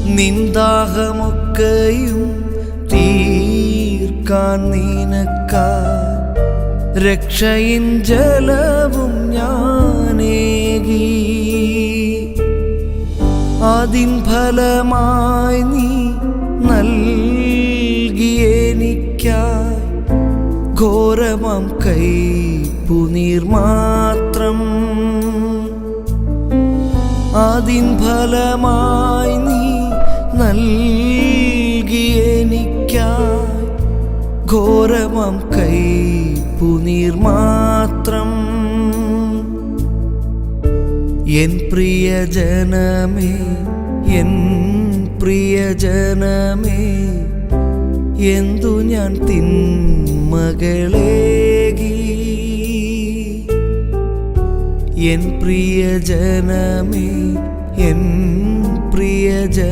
നിന്ദാഹമൊക്കെയും തീർക്കാൻ നിനക്കായി രക്ഷയിൻ ജലവും ഞാനേകി. അതിൻ ഫലമായി നീ നൽകിയെനിക്കായി ഘോരമാം കൈപ്പുനീർ മാത്രം. അതിൻ ഫലമായി നീ നൽകിയെനിക്കായി ഘോരമാം കൈപ്പുനീർ മാത്രം. എൻ പ്രിയജനമേ, എൻ പ്രിയജനമേ, എന്തു ഞാൻ തിന്മകളേകി. എൻ പ്രിയജനമേ, എൻ പ്രിയജ